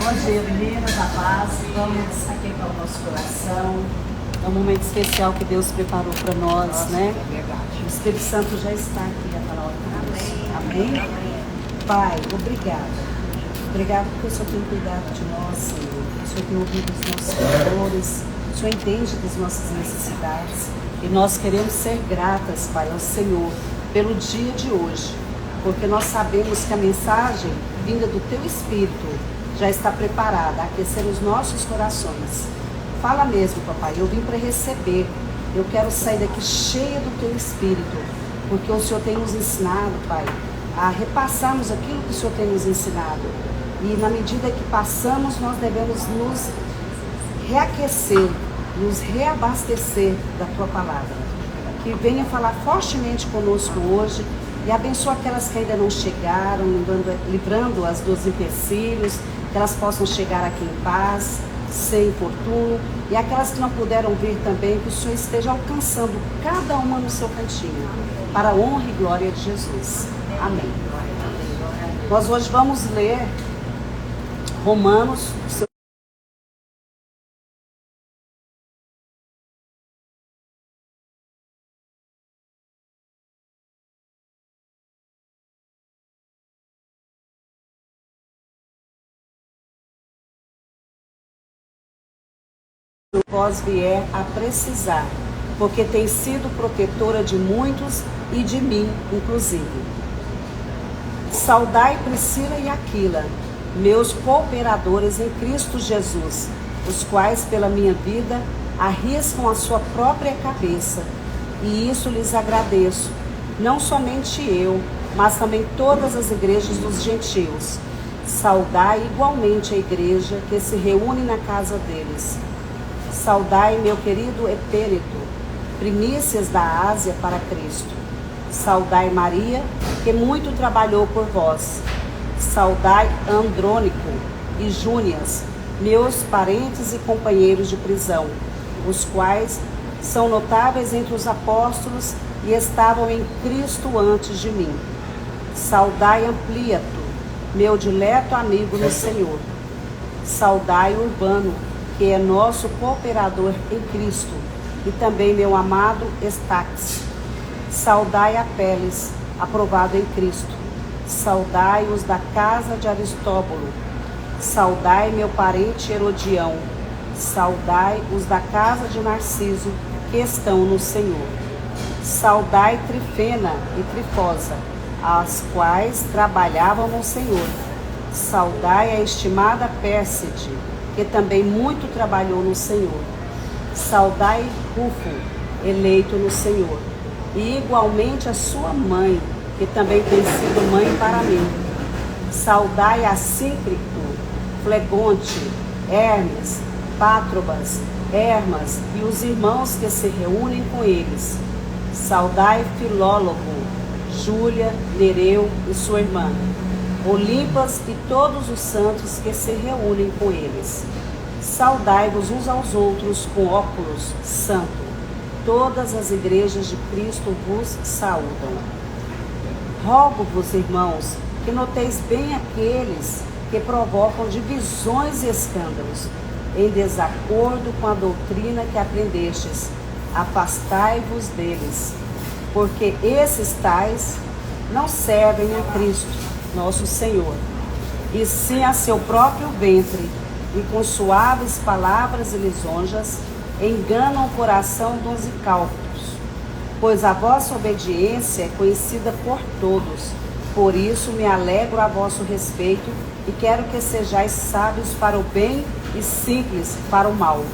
Bom dia, meninas, a paz. Vamos aquietar o nosso coração. É um momento especial que Deus preparou para nós, né? O Espírito Santo já está aqui a falar conosco. Amém? Pai, obrigada. Obrigado porque o Senhor tem cuidado de nós, Senhor. O Senhor tem ouvido os nossos clamores. O Senhor entende das nossas necessidades. E nós queremos ser gratas, Pai, ao Senhor, pelo dia de hoje. Porque nós sabemos que a mensagem vinda do Teu Espírito já está preparada a aquecer os nossos corações. Fala mesmo, papai, eu vim para receber. Eu quero sair daqui cheia do Teu Espírito. Porque o Senhor tem nos ensinado, Pai, a repassarmos aquilo que o Senhor tem nos ensinado. E na medida que passamos, nós devemos nos reaquecer, nos reabastecer da Tua palavra. Que venha falar fortemente conosco hoje e abençoa aquelas que ainda não chegaram, livrando-as dos empecilhos, que elas possam chegar aqui em paz, sem infortúnio, e aquelas que não puderam vir também, que o Senhor esteja alcançando cada uma no seu cantinho, para a honra e glória de Jesus. Amém. Nós hoje vamos ler Romanos, vós vier a precisar, porque tem sido protetora de muitos e de mim, inclusive. Saudai Priscila e Aquila, meus cooperadores em Cristo Jesus, os quais pela minha vida arriscam a sua própria cabeça, e isso lhes agradeço, não somente eu, mas também todas as igrejas dos gentios. Saudai igualmente a igreja que se reúne na casa deles. Saudai meu querido Epêneto, primícias da Ásia para Cristo. Saudai Maria, que muito trabalhou por vós. Saudai Andrônico e Júnias, meus parentes e companheiros de prisão, os quais são notáveis entre os apóstolos e estavam em Cristo antes de mim. Saudai Ampliato, meu dileto amigo no Senhor. Saudai Urbano, que é nosso cooperador em Cristo, e também meu amado Estaques. Saudai Apeles, aprovado em Cristo. Saudai os da casa de Aristóbulo. Saudai meu parente Herodião. Saudai os da casa de Narciso, que estão no Senhor. Saudai Trifena e Trifosa, as quais trabalhavam no Senhor. Saudai a estimada Pérside, que também muito trabalhou no Senhor. Saudai Rufo, eleito no Senhor, e igualmente a sua mãe, que também tem sido mãe para mim. Saudai Assíncrito, Flegonte, Hermes, Pátrobas, Hermas e os irmãos que se reúnem com eles. Saudai Filólogo, Júlia, Nereu e sua irmã, Olimpas e todos os santos que se reúnem com eles. Saudai-vos uns aos outros com óculos santo. Todas as igrejas de Cristo vos saúdam. Rogo-vos, irmãos, que noteis bem aqueles que provocam divisões e escândalos, em desacordo com a doutrina que aprendestes. Afastai-vos deles, porque esses tais não servem a Cristo, nosso Senhor, e sim a seu próprio ventre, e com suaves palavras e lisonjas enganam o coração dos incautos. Pois a vossa obediência é conhecida por todos, por isso me alegro a vosso respeito e quero que sejais sábios para o bem e simples para o mal.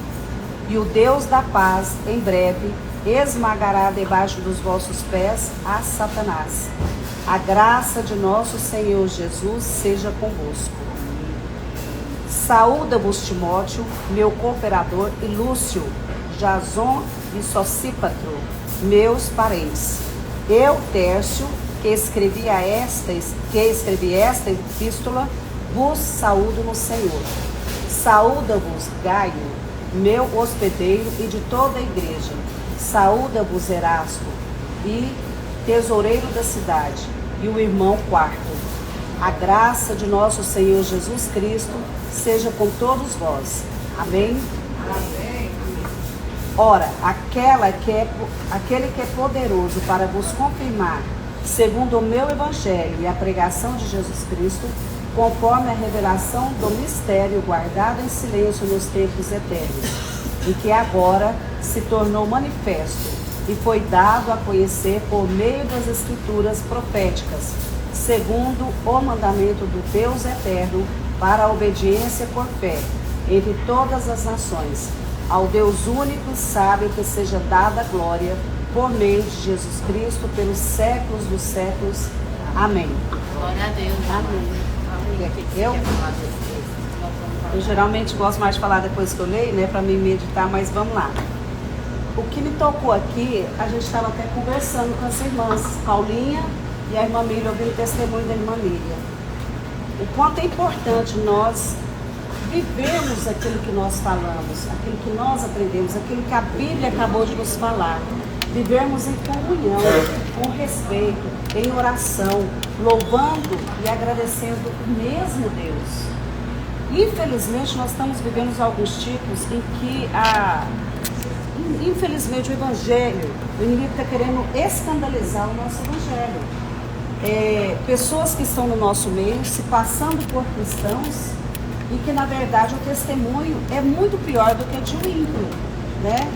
E o Deus da paz, em breve, esmagará debaixo dos vossos pés a Satanás. A graça de nosso Senhor Jesus seja convosco. Saúda-vos, Timóteo, meu cooperador, e Lúcio, Jason e Sosípatro, meus parentes. Eu, Tércio, que escrevi esta epístola, vos saúdo no Senhor. Saúda-vos, Gaio, meu hospedeiro, e de toda a igreja. Saúda-vos, Erasto, e tesoureiro da cidade, e o irmão Quarto. A graça de nosso Senhor Jesus Cristo seja com todos vós. Amém? Amém. Ora, aquele que é poderoso para vos confirmar, segundo o meu evangelho e a pregação de Jesus Cristo, conforme a revelação do mistério guardado em silêncio nos tempos eternos, e que agora se tornou manifesto e foi dado a conhecer por meio das escrituras proféticas, segundo o mandamento do Deus eterno, para a obediência por fé entre todas as nações, ao Deus único e sábio, que seja dada a glória por meio de Jesus Cristo pelos séculos dos séculos. Amém. Glória a Deus. Amém. Eu geralmente gosto mais de falar depois que eu leio, né, para me meditar, mas vamos lá. O que me tocou aqui, a gente estava até conversando com as irmãs Paulinha e a irmã Miriam, ouvindo o testemunho da irmã Miriam. O quanto é importante nós vivermos aquilo que nós falamos, aquilo que nós aprendemos, aquilo que a Bíblia acabou de nos falar. Vivermos em comunhão, com respeito, em oração, louvando e agradecendo o mesmo Deus. Infelizmente, nós estamos vivendo alguns tipos em que infelizmente o Evangelho, o inimigo está querendo escandalizar o nosso Evangelho. Pessoas que estão no nosso meio se passando por cristãos e que na verdade o testemunho é muito pior do que o de um ímpio, né?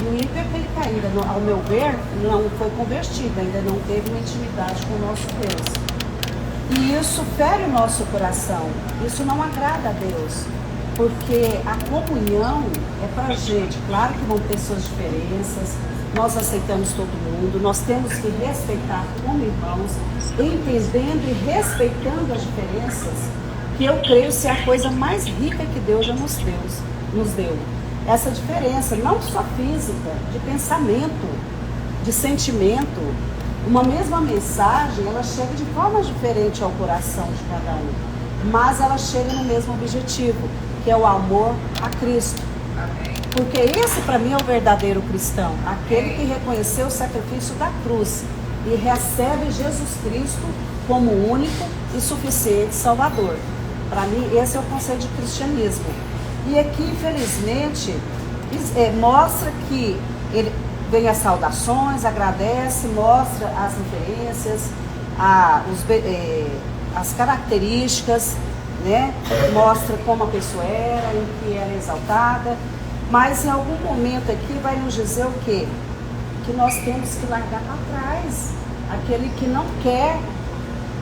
E o ímpio é aquele que ainda, ao meu ver, não foi convertido, ainda não teve uma intimidade com o nosso Deus. E isso fere o nosso coração, isso não agrada a Deus, porque a comunhão é para a gente. Claro que vão ter suas diferenças, nós aceitamos todo mundo, nós temos que respeitar como irmãos, entendendo e respeitando as diferenças, que eu creio ser a coisa mais rica que Deus já nos deu. Essa diferença, não só física, de pensamento, de sentimento. Uma mesma mensagem, ela chega de forma diferente ao coração de cada um, mas ela chega no mesmo objetivo, que é o amor a Cristo. Porque esse para mim é o verdadeiro cristão, aquele que reconheceu o sacrifício da cruz e recebe Jesus Cristo como único e suficiente Salvador. Para mim esse é o conceito de cristianismo. E aqui infelizmente mostra que ele vem as saudações, agradece, mostra as referências, as características, né? Mostra como a pessoa era, em que era exaltada, mas em algum momento aqui vai nos dizer o quê? Que nós temos que largar para trás aquele que não quer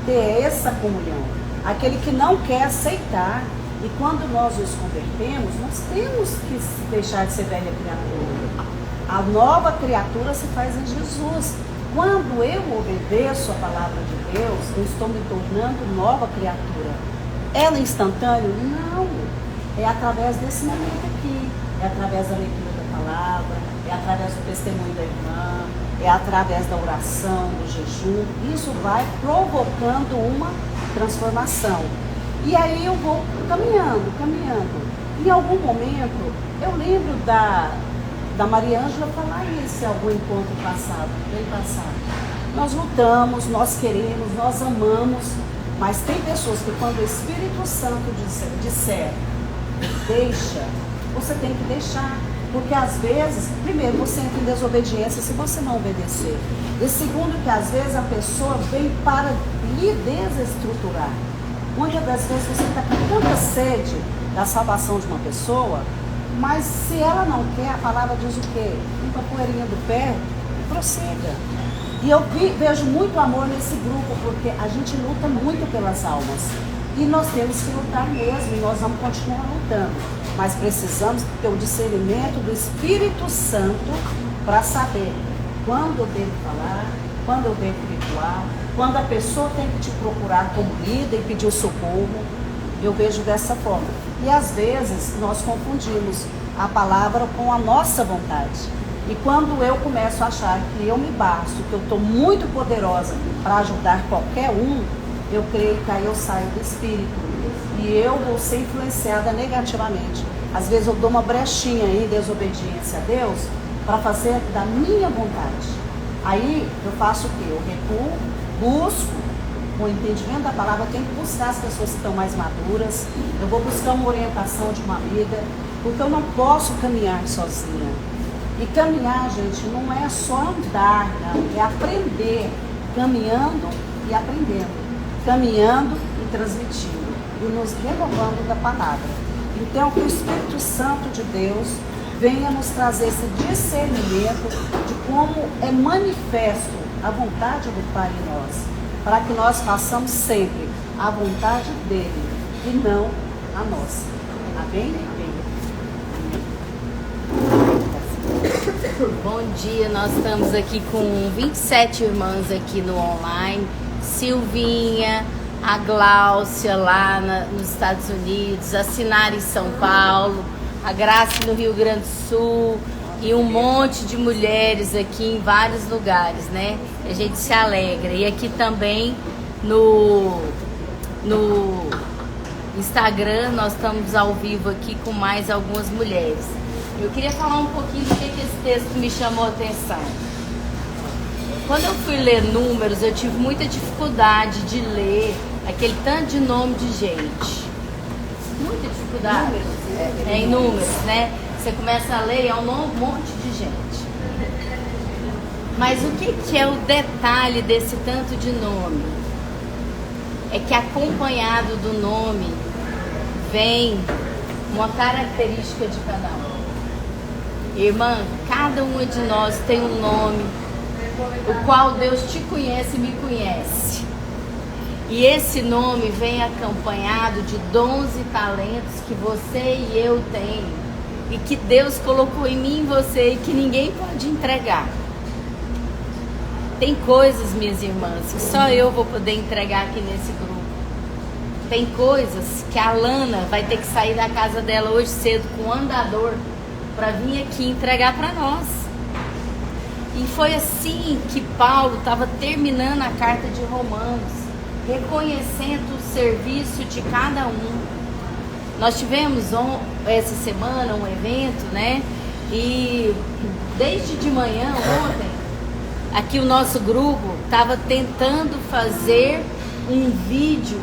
ter essa comunhão, aquele que não quer aceitar. E quando nós nos convertemos, nós temos que deixar de ser velha criatura. A nova criatura se faz em Jesus. Quando eu obedeço a palavra de Deus, eu estou me tornando nova criatura. Ela é instantâneo? Não. É através desse momento aqui. É através da leitura da palavra, é através do testemunho da irmã, é através da oração, do jejum. Isso vai provocando uma transformação. E aí eu vou caminhando. Em algum momento, eu lembro da Maria Ângela falar isso em algum encontro bem passado. Nós lutamos, nós queremos, nós amamos, mas tem pessoas que quando o Espírito Santo disser, deixa, você tem que deixar. Porque às vezes, primeiro, você entra em desobediência se você não obedecer. E segundo, que às vezes a pessoa vem para lhe desestruturar. Muitas das vezes você está com tanta sede da salvação de uma pessoa, mas se ela não quer, a palavra diz o quê? Limpa a poeirinha do pé e prossiga. E eu vejo muito amor nesse grupo, porque a gente luta muito pelas almas. E nós temos que lutar mesmo, e nós vamos continuar lutando. Mas precisamos ter o discernimento do Espírito Santo para saber quando eu devo falar, quando eu devo recuar, quando a pessoa tem que te procurar como líder e pedir o socorro. Eu vejo dessa forma. E às vezes nós confundimos a palavra com a nossa vontade. E quando eu começo a achar que eu me basto, que eu estou muito poderosa para ajudar qualquer um, eu creio que aí eu saio do Espírito. E eu vou ser influenciada negativamente. Às vezes eu dou uma brechinha em desobediência a Deus para fazer da minha vontade. Aí eu faço o quê? Eu recuo, busco com o entendimento da palavra, eu tenho que buscar as pessoas que estão mais maduras, eu vou buscar uma orientação de uma amiga, porque eu não posso caminhar sozinha. E caminhar, gente, não é só andar, não, é aprender, caminhando e aprendendo, caminhando e transmitindo, e nos renovando da palavra. Então, que o Espírito Santo de Deus venha nos trazer esse discernimento de como é manifesto a vontade do Pai em nós, para que nós façamos sempre a vontade dele e não a nossa. Amém? Amém. Bom dia, nós estamos aqui com 27 irmãs aqui no online. Silvinha, a Gláucia lá nos Estados Unidos, a Sinara em São Paulo, a Graça no Rio Grande do Sul e um monte de mulheres aqui em vários lugares, né? A gente se alegra. E aqui também no Instagram nós estamos ao vivo aqui com mais algumas mulheres. Eu queria falar um pouquinho do que esse texto me chamou a atenção. Quando eu fui ler Números, eu tive muita dificuldade de ler aquele tanto de nome de gente. Muita dificuldade. Em Números, né? Você começa a ler e é um monte de gente. Mas o que é o detalhe desse tanto de nome? É que acompanhado do nome vem uma característica de cada um. Irmã, cada uma de nós tem um nome, o qual Deus te conhece e me conhece. E esse nome vem acompanhado de dons e talentos que você e eu temos, e que Deus colocou em mim e você, e que ninguém pode entregar. Tem coisas, minhas irmãs, que só eu vou poder entregar aqui nesse grupo. Tem coisas que a Lana vai ter que sair da casa dela hoje cedo com um andador para vir aqui entregar para nós. E foi assim que Paulo estava terminando a carta de Romanos, reconhecendo o serviço de cada um. Nós tivemos essa semana um evento, né? E desde de manhã, ontem, aqui o nosso grupo estava tentando fazer um vídeo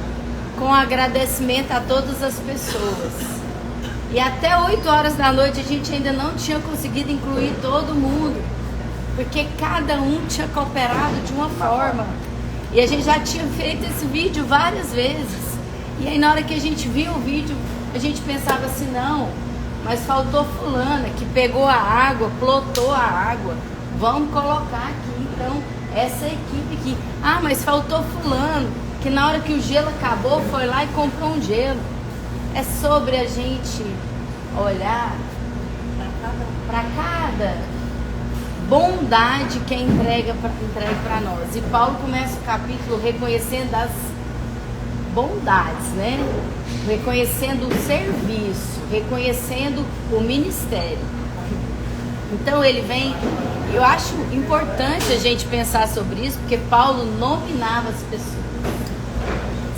com agradecimento a todas as pessoas. E até 8 horas da noite a gente ainda não tinha conseguido incluir todo mundo, porque cada um tinha cooperado de uma forma. E a gente já tinha feito esse vídeo várias vezes. E aí na hora que a gente viu o vídeo, a gente pensava assim, não, mas faltou fulana que pegou a água, plotou a água. Vamos colocar aqui, então, essa equipe aqui. Ah, mas faltou fulano, que na hora que o gelo acabou, foi lá e comprou um gelo. É sobre a gente olhar para cada bondade que é entregue para nós. E Paulo começa o capítulo reconhecendo as bondades, né? Reconhecendo o serviço, reconhecendo o ministério. Então ele vem, eu acho importante a gente pensar sobre isso, porque Paulo nominava as pessoas.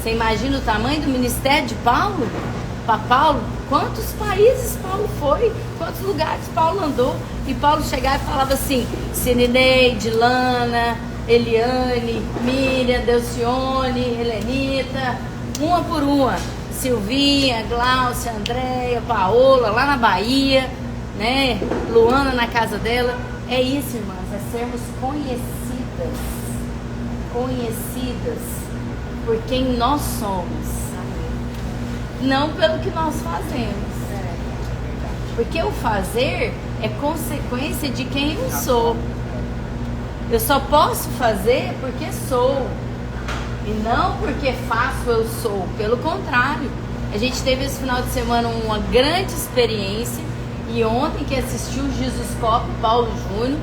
Você imagina o tamanho do ministério de Paulo? Para Paulo, quantos países Paulo foi, quantos lugares Paulo andou, e Paulo chegava e falava assim, Sinineide, Lana, Eliane, Miriam, Delcione, Helenita, uma por uma, Silvinha, Gláucia, Andréia, Paola, lá na Bahia, né, Luana na casa dela. É isso, irmãs, é sermos conhecidas por quem nós somos, não pelo que nós fazemos. Porque o fazer é consequência de quem eu sou. Eu só posso fazer porque sou, e não porque faço eu sou. Pelo contrário, a gente teve esse final de semana uma grande experiência, e ontem que assistiu o Jesuscope, Paulo Júnior,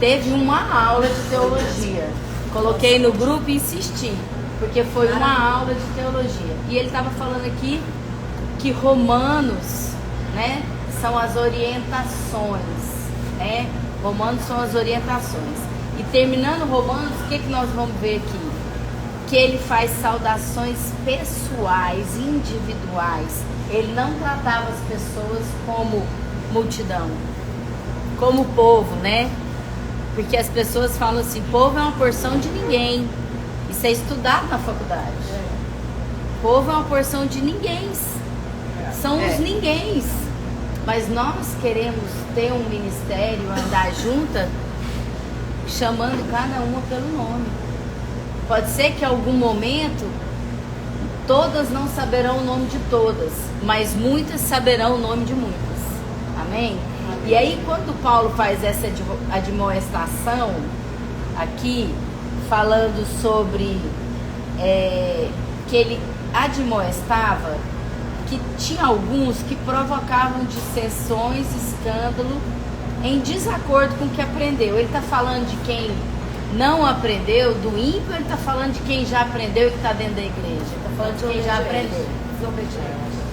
teve uma aula de teologia. Coloquei no grupo e insisti, porque foi uma aula de teologia. E ele estava falando aqui que Romanos, né, são as orientações, né? Romanos são as orientações. E terminando Romanos, o que nós vamos ver aqui? Que ele faz saudações pessoais, individuais. Ele não tratava as pessoas como multidão, como povo, né? Porque as pessoas falam assim, povo é uma porção de ninguém. Isso é estudado na faculdade. Povo é uma porção de ninguéms. São os ninguéms. Mas nós queremos ter um ministério, andar junta, chamando cada uma pelo nome. Pode ser que em algum momento todas não saberão o nome de todas, mas muitas saberão o nome de muitas. Amém? E aí quando Paulo faz essa admoestação aqui, falando sobre que ele admoestava que tinha alguns que provocavam dissensões, escândalo, em desacordo com o que aprendeu. Ele está falando de quem não aprendeu, do ímpio, ele está falando de quem já aprendeu e que está dentro da igreja. Ele está falando de quem já aprendeu.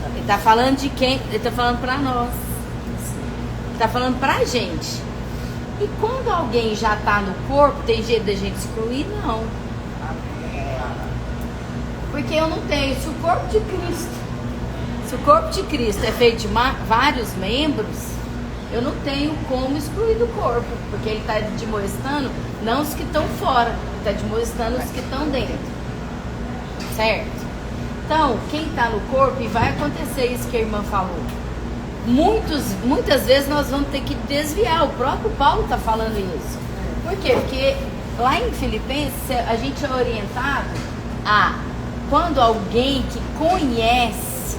Ele está falando de quem? Ele está falando para nós. Ele está falando para a gente. E quando alguém já está no corpo, tem jeito da gente excluir? Não. Porque eu não tenho. Se o corpo de Cristo é feito de vários membros, eu não tenho como excluir do corpo, porque ele está admoestando não os que estão fora, ele está admoestando os que estão dentro, certo? Então, quem está no corpo, e vai acontecer isso que a irmã falou, muitas vezes nós vamos ter que desviar. O próprio Paulo está falando isso. Por quê? Porque lá em Filipenses a gente é orientado a, quando alguém que conhece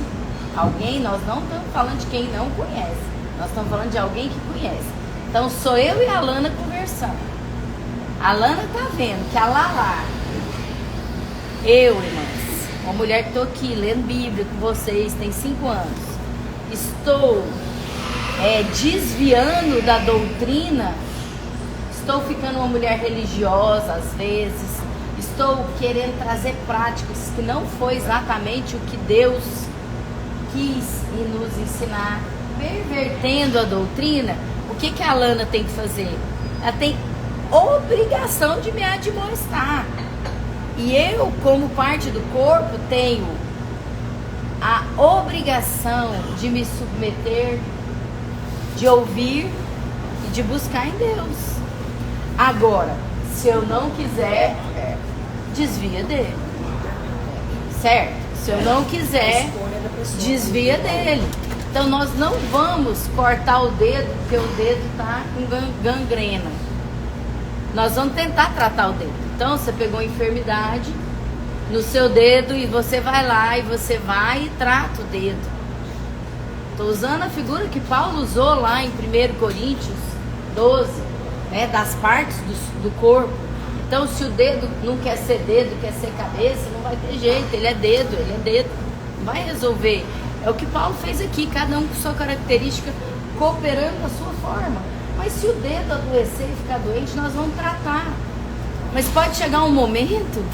alguém, nós não estamos falando de quem não conhece, nós estamos falando de alguém que conhece. Então sou eu e a Lana conversando. A Lana tá vendo que a Lala, eu, irmãs, uma mulher que estou aqui lendo Bíblia com vocês, tem 5 anos, estou desviando da doutrina, estou ficando uma mulher religiosa às vezes, estou querendo trazer práticas que não foi exatamente o que Deus quis nos ensinar, pervertendo a doutrina. O que a Lana tem que fazer? Ela tem obrigação de me admoestar. E eu, como parte do corpo, tenho a obrigação de me submeter, de ouvir e de buscar em Deus. Agora, se eu não quiser, desvia dele. Certo? Se eu não quiser, desvia dele. Então nós não vamos cortar o dedo, porque o dedo está com gangrena. Nós vamos tentar tratar o dedo. Então você pegou enfermidade no seu dedo e você vai lá e você vai e trata o dedo. Estou usando a figura que Paulo usou lá em 1 Coríntios 12, né, das partes do corpo. Então se o dedo não quer ser dedo, quer ser cabeça, não vai ter jeito, ele é dedo, não vai resolver. É o que Paulo fez aqui, cada um com sua característica, cooperando da sua forma. Mas se o dedo adoecer e ficar doente, nós vamos tratar. Mas pode chegar um momento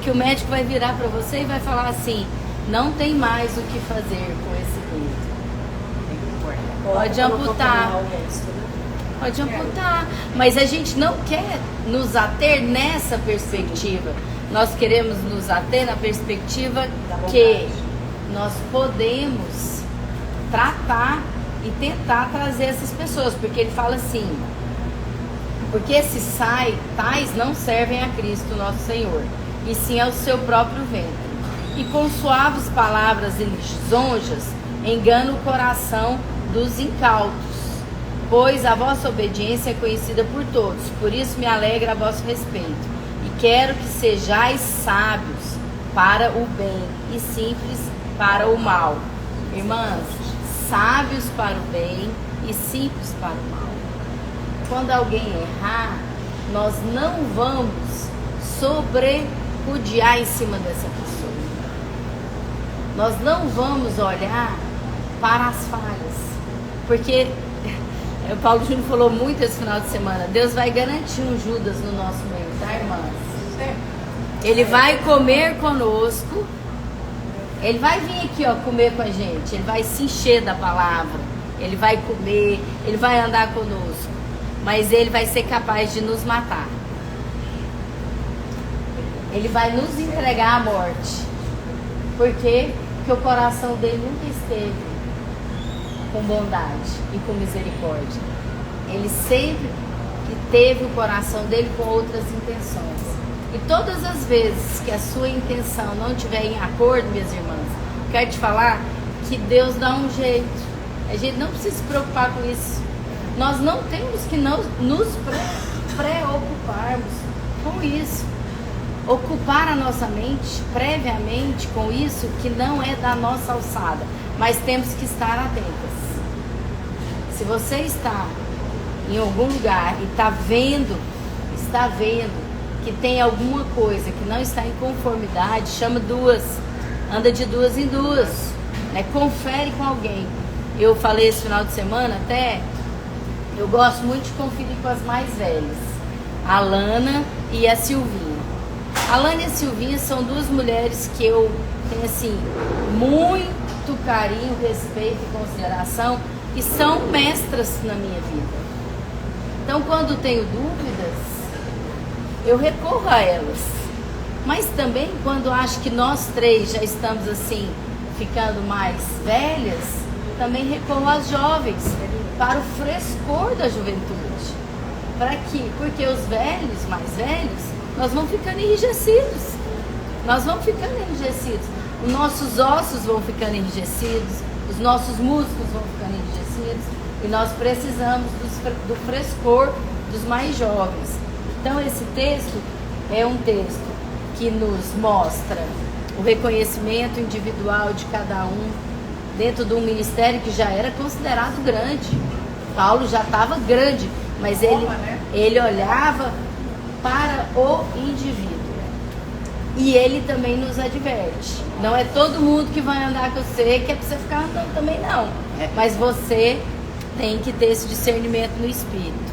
que o médico vai virar para você e vai falar assim: não tem mais o que fazer com esse dedo. Pode amputar. Pode amputar. Mas a gente não quer nos ater nessa perspectiva. Nós queremos nos ater na perspectiva que nós podemos tratar e tentar trazer essas pessoas, porque ele fala assim: porque esses tais não servem a Cristo nosso Senhor, e sim ao seu próprio ventre, e com suaves palavras e lisonjas engana o coração dos incautos, pois a vossa obediência é conhecida por todos. Por isso me alegra a vosso respeito, e quero que sejais sábios para o bem e simples para o mal. Irmãs, sábios para o bem e simples para o mal. Quando alguém errar, nós não vamos sobrepudiar em cima dessa pessoa. Nós não vamos olhar para as falhas, porque o Paulo Júnior falou muito esse final de semana: Deus vai garantir um Judas no nosso meio, tá, irmãs? Ele vai comer conosco. Ele vai vir aqui, ó, comer com a gente. Ele vai se encher da palavra. Ele vai comer. Ele vai andar conosco. Mas ele vai ser capaz de nos matar. Ele vai nos entregar à morte. Por quê? Porque o coração dele nunca esteve com bondade e com misericórdia. Ele sempre teve o coração dele com outras intenções. E todas as vezes que a sua intenção não estiver em acordo, minhas irmãs, quero te falar que Deus dá um jeito. A gente não precisa se preocupar com isso. Nós não temos que nos preocuparmos com isso. Ocupar a nossa mente previamente com isso que não é da nossa alçada. Mas temos que estar atentas. Se você está em algum lugar e está vendo que tem alguma coisa que não está em conformidade, chama duas, anda de duas em duas, né? Confere com alguém. Eu falei esse final de semana até, eu gosto muito de conferir com as mais velhas, a Lana e a Silvinha. A Lana e a Silvinha são duas mulheres que eu tenho assim muito carinho, respeito e consideração, e são mestras na minha vida. Então, quando tenho dúvidas, eu recorro a elas. Mas também quando acho que nós três já estamos assim, ficando mais velhas, também recorro às jovens, para o frescor da juventude. Para quê? Porque os velhos, mais velhos, nós vamos ficando enrijecidos. Os nossos ossos vão ficando enrijecidos, os nossos músculos vão ficando enrijecidos, e nós precisamos do frescor dos mais jovens. Então esse texto é um texto que nos mostra o reconhecimento individual de cada um dentro de um ministério que já era considerado grande. Paulo já estava grande, mas ele olhava para o indivíduo. E ele também nos adverte. Não é todo mundo que vai andar com você que é para você ficar andando também, não. Mas você tem que ter esse discernimento no espírito.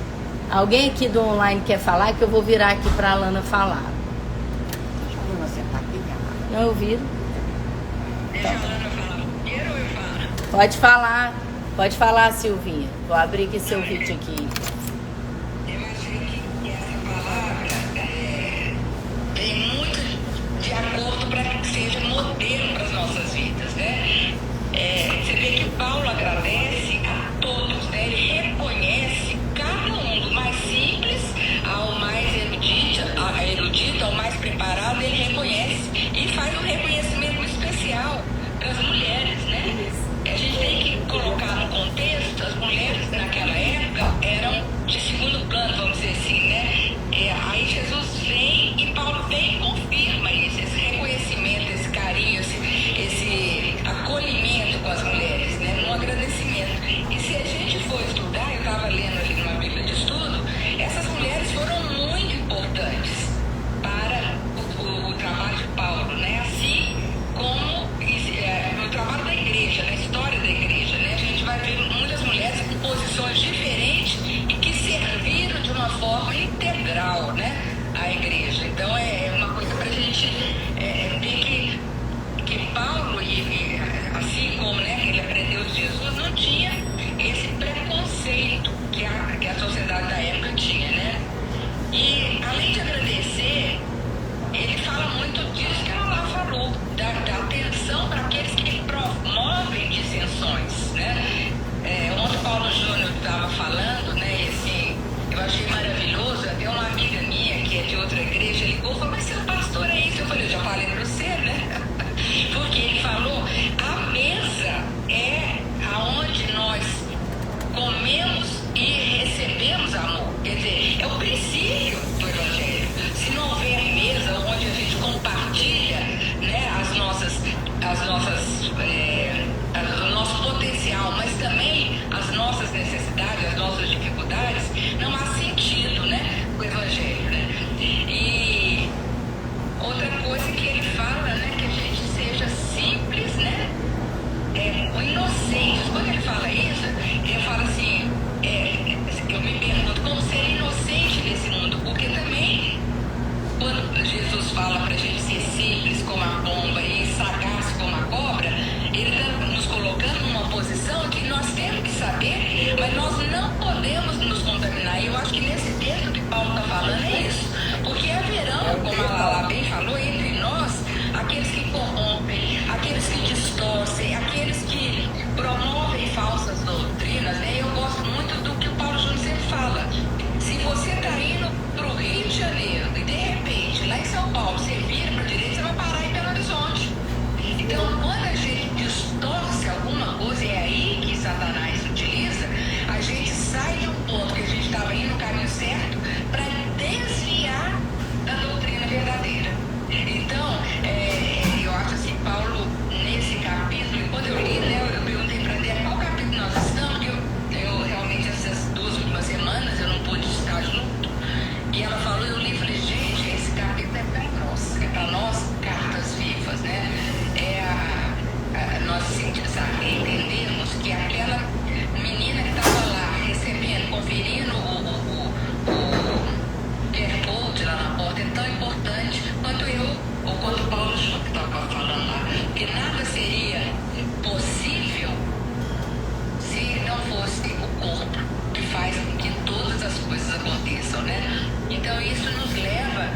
Alguém aqui do online quer falar, que eu vou virar aqui para a Alana falar. Deixa eu ver você tá aqui, minha mãe. Não ouviram? Deixa a Alana falar primeiro ou eu falo? Pode falar, Silvinha. Vou abrir aqui seu vídeo aqui. Eu achei que essa palavra tem muito de acordo para que seja modelo para as nossas vidas, né? Você vê que Paulo agradece a todos, né? Ele reconhece cada um, do mais simples ao mais erudito, ao mais preparado, ele reconhece e faz um reconhecimento especial para as mulheres, né? A gente tem que colocar no contexto, as mulheres naquela época eram de segundo plano, vamos dizer assim, né? Aí Jesus vem e Paulo vem e confirma isso, esse reconhecimento, esse carinho, esse acolhimento com as mulheres, né? Um agradecimento. E se a gente for estudar, eu estava lendo ali numa Bíblia de estudo, essas mulheres foram muito importantes para o trabalho de Paulo, né? Assim como no trabalho da igreja, na história da igreja, né? A gente vai ver muitas mulheres em posições diferentes e que serviram de uma forma integral, né, à igreja. Então é uma coisa para a gente ver que Paulo, assim como, né, ele aprendeu de Jesus, não tinha esse preconceito que a sociedade da época tinha, né? E além de agradecer, ele fala muito disso que ela lá falou, da atenção para aqueles que promovem dissensões, né? Ontem Paulo Júnior estava falando, né? E assim, eu achei maravilhoso. Até uma amiga minha que é de outra igreja ligou e falou: mas seu pastor é isso? Eu falei: eu já falei para você, né? Porque ele falou: a mesa é aonde nós comemos e recebemos amor. Quer dizer, é o princípio do Evangelho. Se não houver mesa onde a gente compartilha, né, o nosso potencial, mas também as nossas necessidades, as nossas dificuldades, não há sentido, né, o Evangelho, né? E outra coisa que ele fala, né, que a gente seja simples, né, inocentes. Quando ele fala isso, ele fala assim, eu me pergunto como ser inocente nesse mundo, porque também quando Jesus fala para a gente ser simples como a pomba e sagaz como a cobra, ele está nos colocando numa posição que nós temos que saber, mas nós não podemos nos contaminar. E eu acho que nesse texto que Paulo está falando é isso, porque haverão, como a Lala bem falou, entre nós, aqueles que corrompem, aqueles que distorcem, aqueles que promovem falsas doutrinas, né? Eu gosto muito do que o Paulo Júnior sempre fala. Se você está indo para o Rio de Janeiro e de repente lá em São Então isso nos leva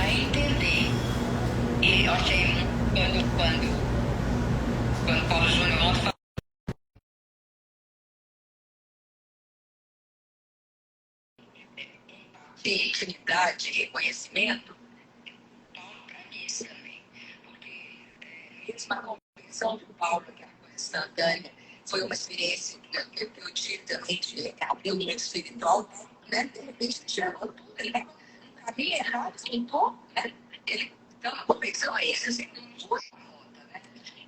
a entender. E eu achei quando Paulo Júnior ontem falou de intimidade e reconhecimento, Paulo para mim isso também. Porque mesmo a conversão do Paulo, que era uma coisa instantânea, foi uma experiência que eu tive também de abrir o mundo espiritual, né? De repente ele chegou tudo, ele estava no caminho errado, tentou, né? Ele, então a conversão é isso, assim, não muda a rota, né?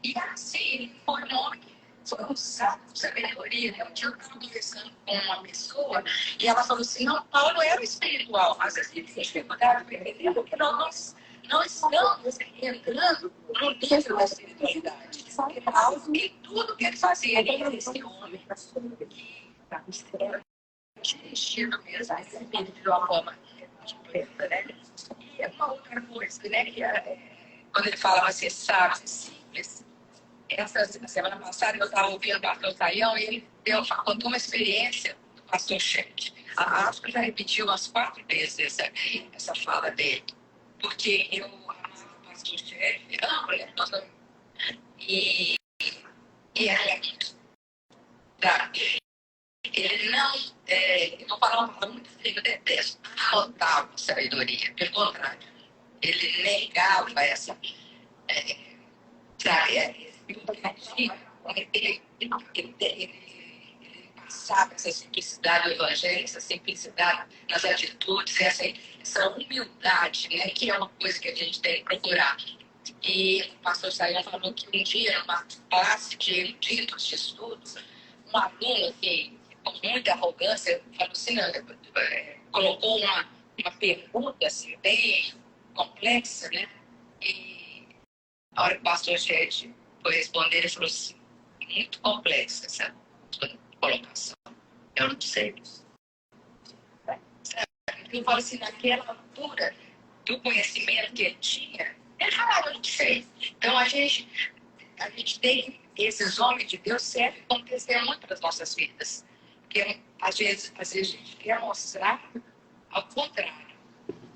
E assim, ele foi um homem que foi usado por sabedoria, né? Um dia eu estava conversando com uma pessoa e ela falou assim, não, Paulo era espiritual, mas às vezes a dificuldade de entender porque nós não estamos entrando no nível da espiritualidade. Porque Paulo, em tudo que ele fazia, ele era esse homem que era dirigido mesmo a espírito de uma forma completa, né? E é uma outra coisa, né? Que quando ele falava assim, sábio, simples. Essa semana passada eu estava ouvindo o pastor Saião e ele contou uma experiência do pastor Chet. Acho que já repetiu umas 4 vezes essa fala dele. Porque eu amava o pastor Chet, amo ele todo. E ele é muito. Tá? Ele não. Eu vou falar uma palavra muito feia, eu detesto. Faltava sabedoria. Pelo contrário, ele negava essa. Sabe? Ele passava essa simplicidade do evangelho, essa simplicidade nas atitudes, essa humildade, né? Que é uma coisa que a gente tem que procurar. E o pastor Saião falou que um dia, numa classe de eruditos de estudos, um aluno, assim, com muita arrogância, falou assim, colocou uma pergunta assim, bem complexa, né? E a hora que o pastor Chet foi responder, ele falou assim, muito complexa essa colocação. Eu não sei. Eu falo assim, naquela altura do conhecimento que ele tinha, ele falava, eu não sei. Então a gente tem esses homens de Deus servem como testemunho para as nossas vidas. Porque às vezes a gente quer mostrar ao contrário.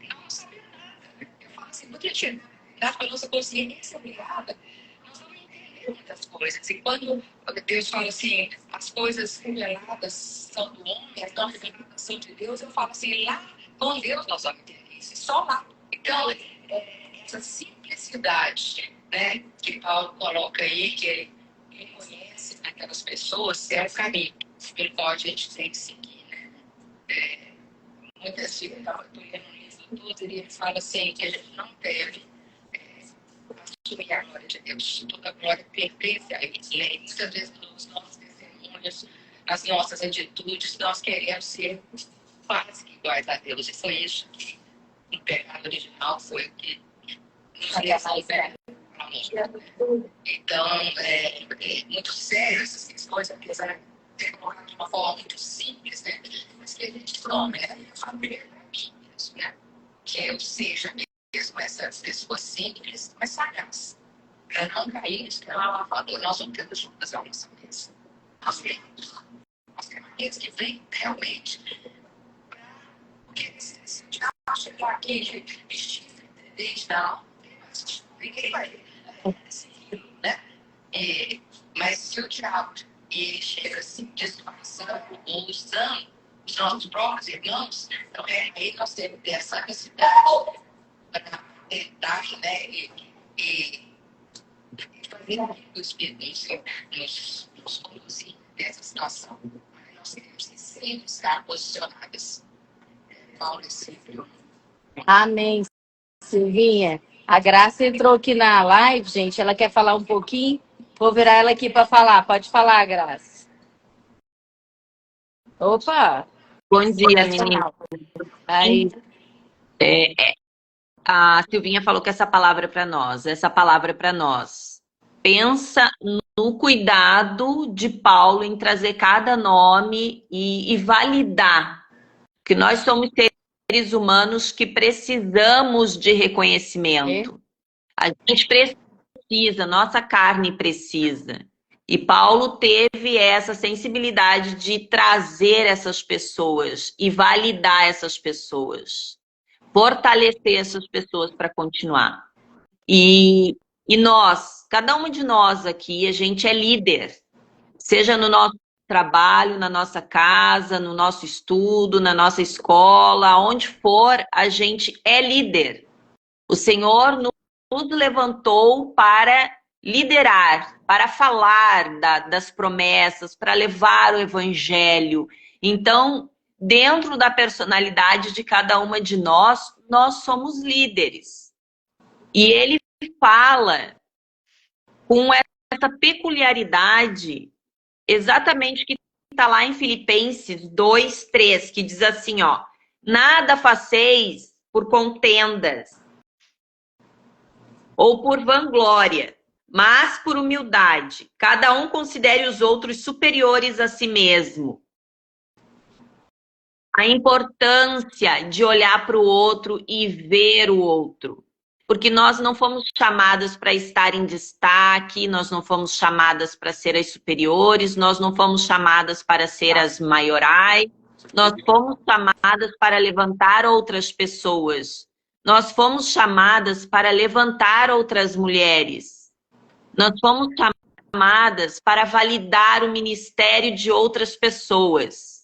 Não saber nada. Eu falo assim, porque a gente dá para a nossa consciência ligada, nós vamos entender muitas coisas. E quando Deus fala assim, as coisas reveladas são do homem, as não reveladas são de Deus, eu falo assim, lá com Deus nós vamos entender isso. Só lá. Então, essa simplicidade, né, que Paulo coloca aí, que ele reconhece naquelas pessoas, é o caminho pelo qual a gente tem que seguir, né? Muitas vezes eu estava lendo um livro todo e ele fala assim, que a gente não deve assumir a glória de Deus. Toda a glória pertence a Ele, né? E muitas vezes nos nossos testemunhos, nas nossas atitudes, nós queremos ser quase que iguais a Deus. E foi isso que no pecado original foi o que nos levou para amor. Então, é muito sério essas coisas, apesar de colocar de uma forma muito simples, né? Mas que a gente tome, né? A família isso, né? Que eu seja mesmo essas pessoas simples, mas sagaz. Para não cair nisso que ela falou, nós vamos ter juntas a nossa mesa. Nós temos aqueles que vêm realmente para o que eles chegar aqui, vestir, entender, não. Ninguém vai seguir, né? Mas se o diabo ele chega assim, disfarçando ou usando os nossos próprios irmãos, então aí nós temos que ter essa necessidade para tentar, né? E fazer com que o Espírito nos conduzir nessa situação. Mas nós temos que sempre estar posicionadas. Paulo é sempre Amém, Silvinha. A Graça entrou aqui na live, gente. Ela quer falar um pouquinho. Vou virar ela aqui para falar. Pode falar, Graça. Opa! Bom dia, menina. Aí. A Silvinha falou que essa palavra é para nós. Essa palavra é para nós. Pensa no cuidado de Paulo em trazer cada nome e validar que nós somos seres humanos que precisamos de reconhecimento. A gente precisa, nossa carne precisa. E Paulo teve essa sensibilidade de trazer essas pessoas e validar essas pessoas. fortalecer essas pessoas para continuar. E nós, cada uma de nós aqui, a gente é líder, seja no nosso trabalho, na nossa casa, no nosso estudo, na nossa escola, onde for, a gente é líder. O Senhor nos levantou para liderar, para falar das promessas, para levar o evangelho. Então, dentro da personalidade de cada uma de nós, nós somos líderes. E ele fala com essa peculiaridade, exatamente que está lá em Filipenses 2:3, que diz assim, ó, nada faceis por contendas ou por vanglória, mas por humildade. Cada um considere os outros superiores a si mesmo. A importância de olhar para o outro e ver o outro. Porque nós não fomos chamadas para estar em destaque, nós não fomos chamadas para ser as superiores, nós não fomos chamadas para ser as maiorais, nós fomos chamadas para levantar outras pessoas. Nós fomos chamadas para levantar outras mulheres. Nós fomos chamadas para validar o ministério de outras pessoas.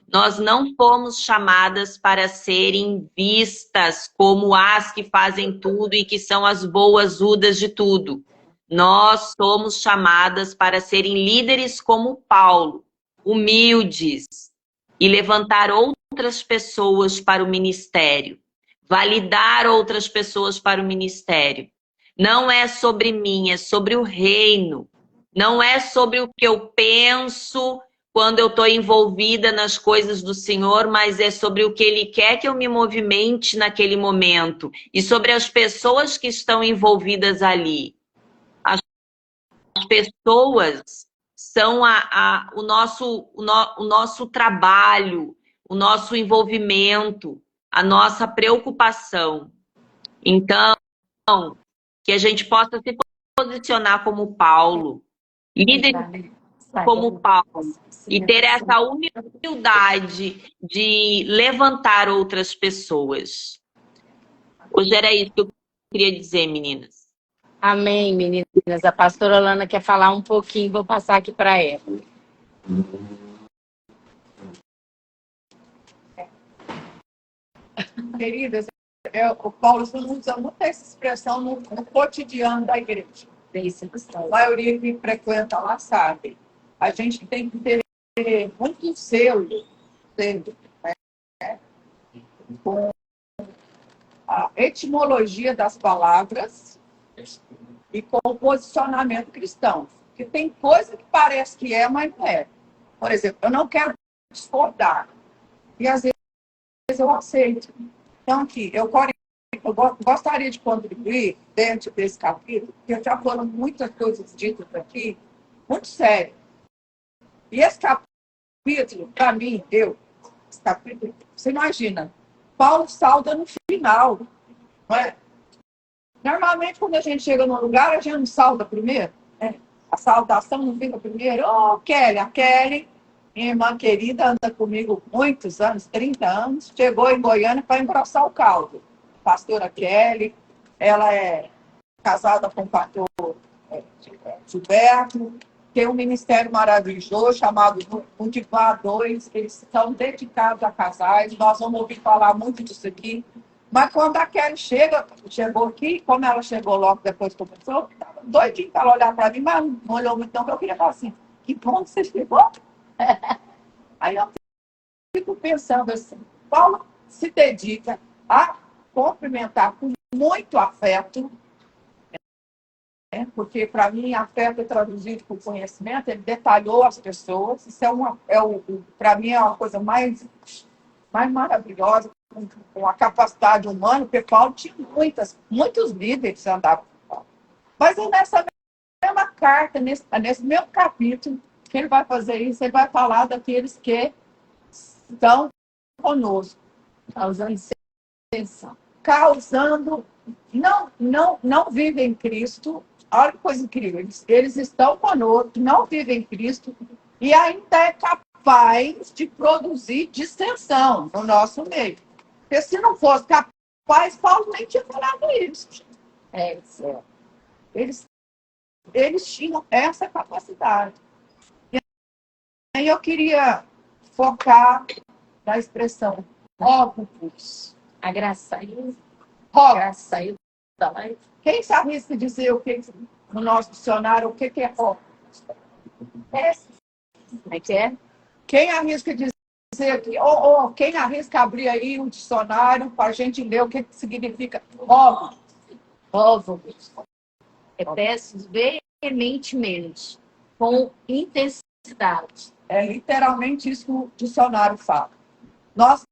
Nós não fomos chamadas para serem vistas como as que fazem tudo e que são as boas-udas de tudo. Nós somos chamadas para serem líderes como Paulo, humildes, e levantar outras pessoas para o ministério. Validar outras pessoas para o ministério. Não é sobre mim, é sobre o reino. Não é sobre o que eu penso quando eu estou envolvida nas coisas do Senhor, mas é sobre o que Ele quer que eu me movimente naquele momento. E sobre as pessoas que estão envolvidas ali. As pessoas são o nosso trabalho, o nosso envolvimento, a nossa preocupação. Então, que a gente possa se posicionar como Paulo, líder como Paulo, e ter essa humildade de levantar outras pessoas. Hoje era isso que eu queria dizer, meninas. Amém, meninas. A pastora Alana quer falar um pouquinho, vou passar aqui para ela. Queridas, o Paulo usa muito essa expressão no cotidiano da igreja. A maioria que frequenta lá sabe. A gente tem que ter muito selo dentro, né? Com a etimologia das palavras e com o posicionamento cristão. Porque tem coisa que parece que é, mas não é. Por exemplo, eu não quero discordar. E às vezes eu aceito. Então, aqui, eu gostaria de contribuir dentro desse capítulo, porque já foram muitas coisas ditas aqui, muito sério. E esse capítulo, para mim, esse capítulo, você imagina, Paulo salda no final, não é? Normalmente, quando a gente chega num lugar, a gente não salda primeiro, né? A saudação não fica primeiro. Oh, Kelly, a Kelly, minha irmã querida, anda comigo muitos anos, 30 anos, chegou em Goiânia para engrossar o caldo. Pastora Kelly, ela é casada com o pastor Gilberto, tem um ministério maravilhoso chamado Motivar 2, eles são dedicados a casais, nós vamos ouvir falar muito disso aqui. Mas quando a Kelly chegou aqui, como ela chegou logo depois que começou, estava doidinha para ela olhar para mim, mas não olhou muito não, porque eu queria falar assim, que bom que você chegou. Aí eu fico pensando assim, Paulo se dedica a cumprimentar com muito afeto, porque para mim afeto é traduzido por conhecimento, ele detalhou as pessoas, isso para mim é uma coisa mais maravilhosa, com a capacidade humana, porque Paulo tinha muitos líderes andavam com Paulo. Mas é nessa mesma carta, nesse mesmo capítulo, que ele vai fazer isso, ele vai falar daqueles que estão conosco, causando dissenção, não vivem em Cristo. Olha que coisa incrível, eles estão conosco, não vivem em Cristo e ainda é capaz de produzir dissensão no nosso meio. Porque se não fosse capaz Mas Paulo nem tinha falado isso. Eles tinham essa capacidade. E aí eu queria focar na expressão óbvios. A graça saiu. Óbvio. Graça saiu da live. Quem se arrisca dizer o que no nosso dicionário o que é óbvio? Como é que é? Quem arrisca dizer aqui, quem arrisca abrir aí um dicionário para a gente ler o que significa óbvio? Óvulos. Peço veementemente, com intensidade. É literalmente isso que o dicionário fala. Nós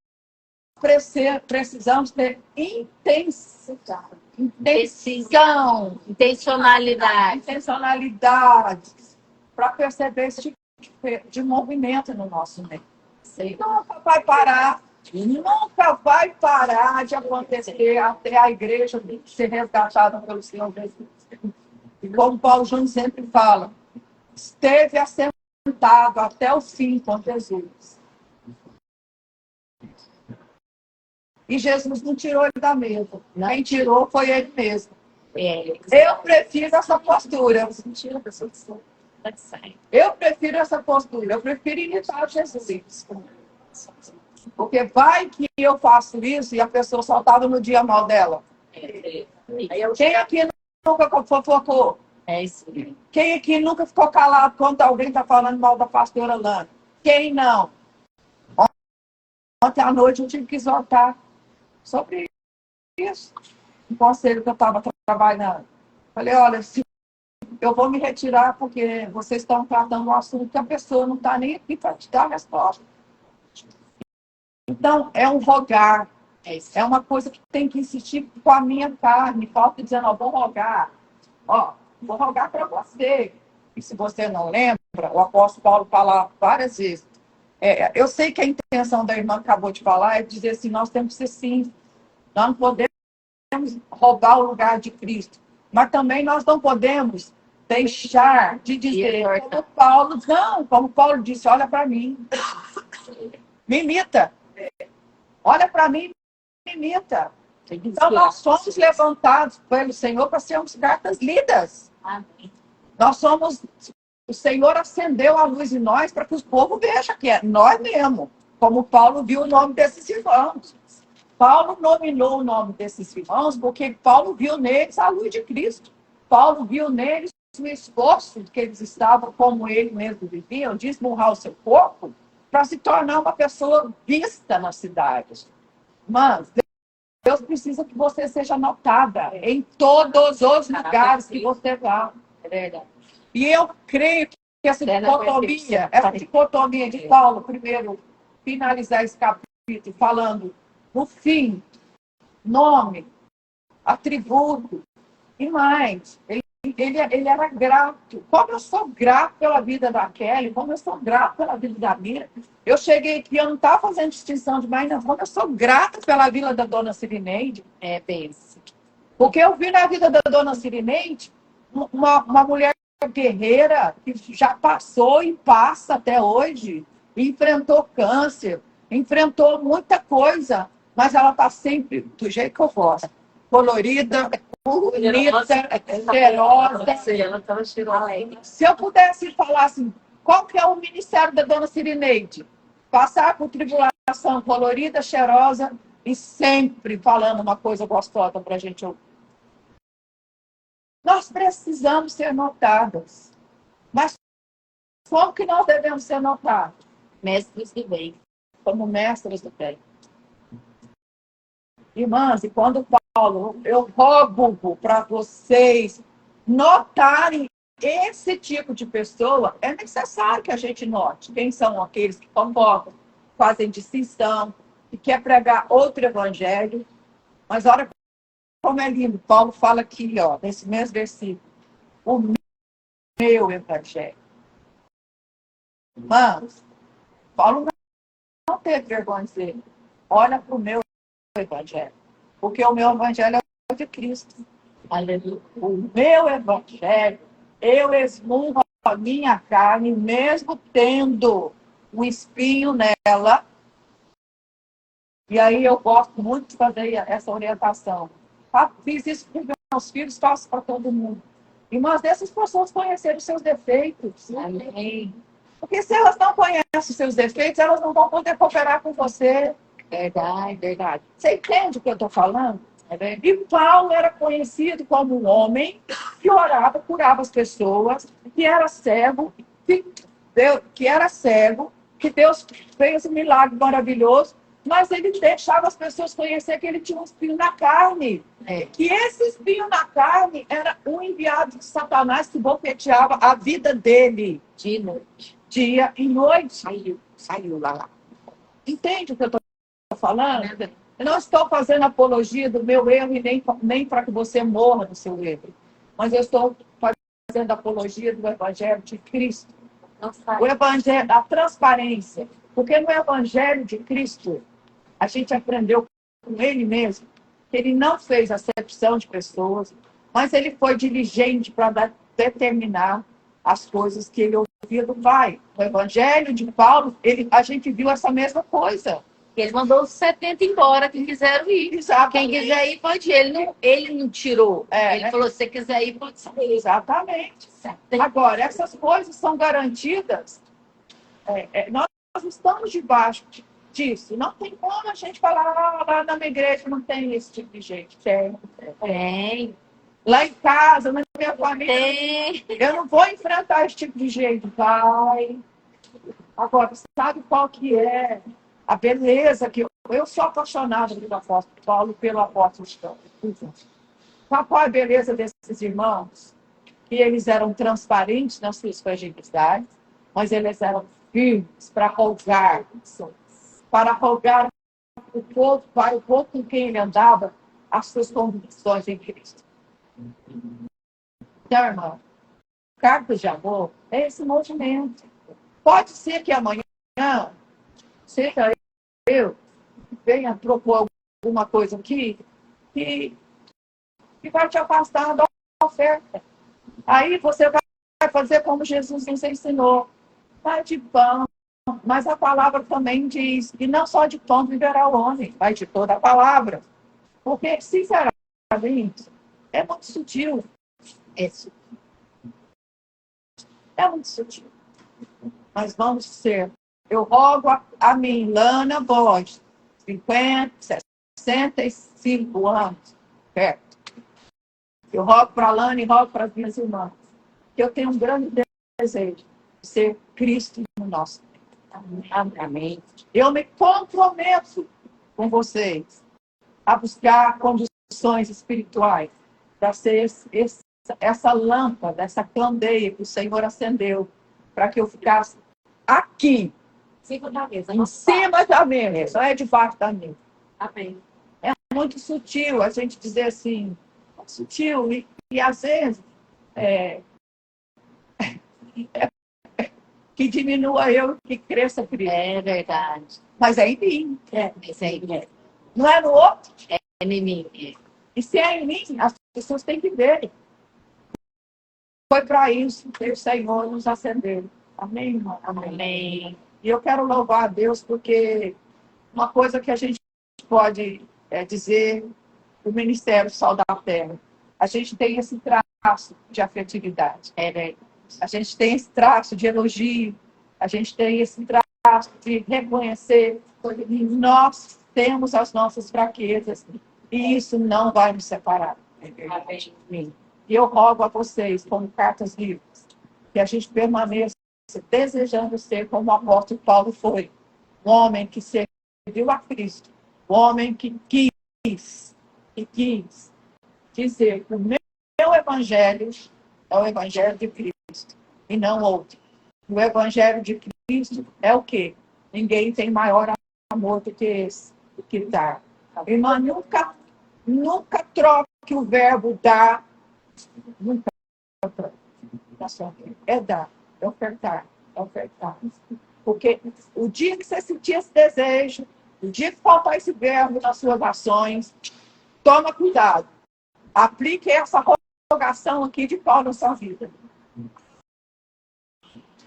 precisamos ter intensidade, Decisão, intencionalidade. para perceber esse tipo de movimento no nosso meio. Sei. Nunca vai parar de acontecer até a igreja ser resgatada pelo Senhor Jesus. E como Paulo Júnior sempre fala, esteve assentado até o fim com Jesus. E Jesus não tirou ele da mesa. Quem tirou foi ele mesmo. Eu prefiro essa postura. Eu prefiro essa postura. Eu prefiro imitar Jesus. Porque vai que eu faço isso e a pessoa só estava no dia mal dela. Quem aqui nunca fofocou? É isso. Quem aqui nunca ficou calado quando alguém está falando mal da pastora Lana? Quem não? Ontem à noite eu tive que exortar sobre isso. Um conselho que eu estava trabalhando. Falei, olha, eu vou me retirar porque vocês estão tratando um assunto que a pessoa não está nem aqui para te dar a resposta. Então, é um rogar. É uma coisa que tem que insistir com a minha carne. Falta dizendo, vou rogar. Vou rogar para você. E se você não lembra, o apóstolo Paulo fala várias vezes. Eu sei que a intenção da irmã que acabou de falar é dizer assim, nós temos que ser simples. Nós não podemos roubar o lugar de Cristo. Mas também nós não podemos deixar de dizer, como Paulo disse, olha para mim. Me imita. Olha para mim, me imita. Então nós somos levantados pelo Senhor para sermos cartas lidas. Nós somos... O Senhor acendeu a luz em nós para que o povo veja que é nós mesmos. Como Paulo viu o nome desses irmãos. Paulo nominou o nome desses irmãos porque Paulo viu neles a luz de Cristo. Paulo viu neles o esforço que eles estavam, como ele mesmo viviam, de esmurrar o seu corpo para se tornar uma pessoa vista na cidade. Mas Deus precisa que você seja notada em todos os lugares que você vá. É verdade. E eu creio que essa dicotomia de Paulo, primeiro, finalizar esse capítulo falando no fim, nome, atributo e mais. Ele era grato. Como eu sou grato pela vida da Kelly, como eu sou grato pela vida da Mira. Eu cheguei aqui, eu não estava fazendo distinção de mais, não. Como eu sou grata pela vida da dona Cirineide. Pense. Porque eu vi na vida da dona Cirineide uma mulher guerreira que já passou e passa até hoje, enfrentou câncer, enfrentou muita coisa, mas ela está sempre do jeito que eu gosto, colorida, bonita, cheirosa. Se eu pudesse falar assim, qual que é o ministério da dona Cirineide? Passar por tribulação, colorida, cheirosa e sempre falando uma coisa gostosa para a gente ouvir. Nós precisamos ser notadas. Mas como que nós devemos ser notados? Mestres do bem. Como mestres do bem. Irmãs, e quando Paulo, eu rogo para vocês notarem esse tipo de pessoa, é necessário que a gente note quem são aqueles que convocam, fazem distinção, e quer pregar outro evangelho. Mas olha como é lindo, Paulo fala aqui, nesse mesmo versículo, o meu evangelho. Mas, Paulo não teve vergonha de dizer, olha para o meu evangelho, porque o meu evangelho é o de Cristo. Aleluia. O meu evangelho, eu esmurro a minha carne, mesmo tendo um espinho nela, E aí eu gosto muito de fazer essa orientação. Fiz isso com meus filhos, faço para todo mundo. E mas dessas pessoas conhecerem os seus defeitos. Amém. Porque se elas não conhecem os seus defeitos, elas não vão poder cooperar com você. Verdade, verdade. Você entende o que eu estou falando? E Paulo era conhecido como um homem que orava, curava as pessoas, que era cego, que Deus fez um milagre maravilhoso, mas ele deixava as pessoas conhecer que ele tinha um espinho na carne. Que esse espinho na carne era um enviado de Satanás que bofeteava a vida dele. De noite. Dia e noite. Saiu lá. Entende o que eu estou falando? Eu não estou fazendo apologia do meu erro e nem para que você morra no seu erro. Mas eu estou fazendo apologia do Evangelho de Cristo. O Evangelho da transparência. Porque no Evangelho de Cristo, a gente aprendeu com ele mesmo que ele não fez acepção de pessoas, mas ele foi diligente para determinar as coisas que ele ouvia do Pai. No Evangelho de Paulo, a gente viu essa mesma coisa. Ele mandou os 70 embora, que quiseram ir. Exatamente. Quem quiser ir, pode ir. Ele não tirou. Ele falou, se você quiser ir, pode sair. Exatamente. Agora, essas coisas são garantidas. Nós estamos debaixo disso. Não tem como a gente falar, lá na minha igreja não tem esse tipo de gente. Tem. Lá em casa, na minha família, Tem. eu não vou enfrentar esse tipo de gente. Vai. Agora, sabe qual que é a beleza que eu sou apaixonada pelo apóstolo Paulo, pelo apóstolo Estão. Sabe qual é a beleza desses irmãos? Que eles eram transparentes nas suas fragilidades, mas eles eram firmes para rogar o povo, para o povo com quem ele andava, as suas convicções em Cristo. Então, irmão, cartas de amor é esse movimento. Pode ser que amanhã seja eu venha propor alguma coisa aqui que vai te afastar da oferta. Aí você vai fazer como Jesus nos ensinou. Vai de pão. Mas a palavra também diz que não só de pão viverá o homem, vai de toda a palavra. Porque, sinceramente, é muito sutil. É muito sutil. Mas vamos ser. Eu rogo a mim, Lana Borges, 50, 65 anos, perto. Eu rogo para a Lana e rogo para as minhas irmãs, que eu tenho um grande desejo de ser Cristo no nosso meio. Amém. Eu me comprometo com vocês a buscar condições espirituais para ser essa lâmpada, essa candeia que o Senhor acendeu, para que eu ficasse aqui, em cima da mesa, não é debaixo da mesa. Amém. É muito sutil a gente dizer assim, sutil, e às vezes que diminua eu, que cresça Cristo. É verdade. Mas é em mim. Isso aí é. Não é no outro. É em mim. E se é em mim, as pessoas têm que ver. Foi para isso que o Senhor nos acendeu. Amém, irmão? Amém. E eu quero louvar a Deus porque uma coisa que a gente pode dizer do Ministério Sal da Terra, a gente tem esse traço de afetividade. A gente tem esse traço de elogio, a gente tem esse traço de reconhecer que nós temos as nossas fraquezas e isso não vai nos separar. Amém. E eu rogo a vocês, como cartas livres, que a gente permaneça desejando ser como o apóstolo Paulo foi. Um homem que serviu a Cristo. Um homem que quis dizer que o meu evangelho é o evangelho de Cristo e não outro. O evangelho de Cristo é o quê? Ninguém tem maior amor do que esse, do que dar. Irmã, nunca troque o verbo dar. Nunca troque. É dar, é ofertar, é ofertar. Porque o dia que você sentir esse desejo, o dia que faltar esse verbo nas suas ações, toma cuidado. Aplique essa rogação aqui de Paulo na sua vida.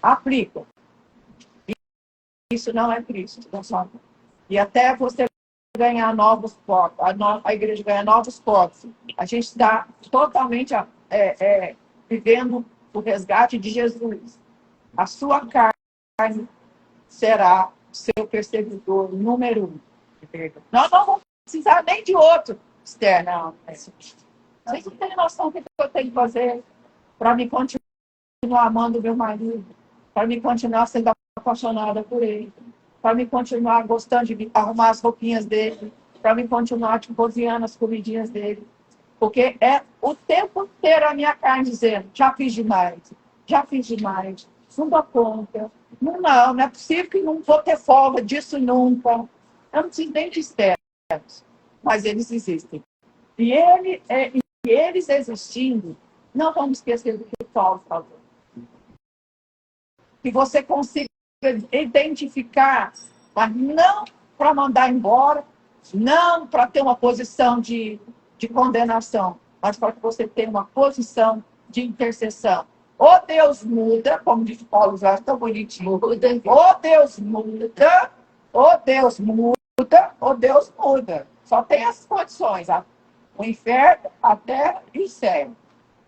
Aplica. Isso não é Cristo na sua vida. E até você ganhar novos corpos, a igreja ganhar novos corpos. A gente está totalmente vivendo o resgate de Jesus. A sua carne será o seu perseguidor número 1. Nós não vamos precisar nem de outro externo. Vocês não têm noção do que eu tenho que fazer para me continuar amando o meu marido, para me continuar sendo apaixonada por ele, para me continuar gostando de arrumar as roupinhas dele, para me continuar cozinhando as comidinhas dele. Porque é o tempo inteiro a minha carne dizendo, já fiz demais, não dou conta, não é possível que não vou ter folga disso nunca. Eu não preciso nem de externos, mas eles existem. E eles existindo, não vamos esquecer do que Paulo falou. Que você consiga identificar, mas não para mandar embora, não para ter uma posição de condenação, mas para que você tenha uma posição de intercessão. Ou Deus muda, como diz Paulo, já tão bonitinho, ou Deus muda, ou Deus muda, ou Deus muda. Só tem essas condições, o inferno, a terra e o céu.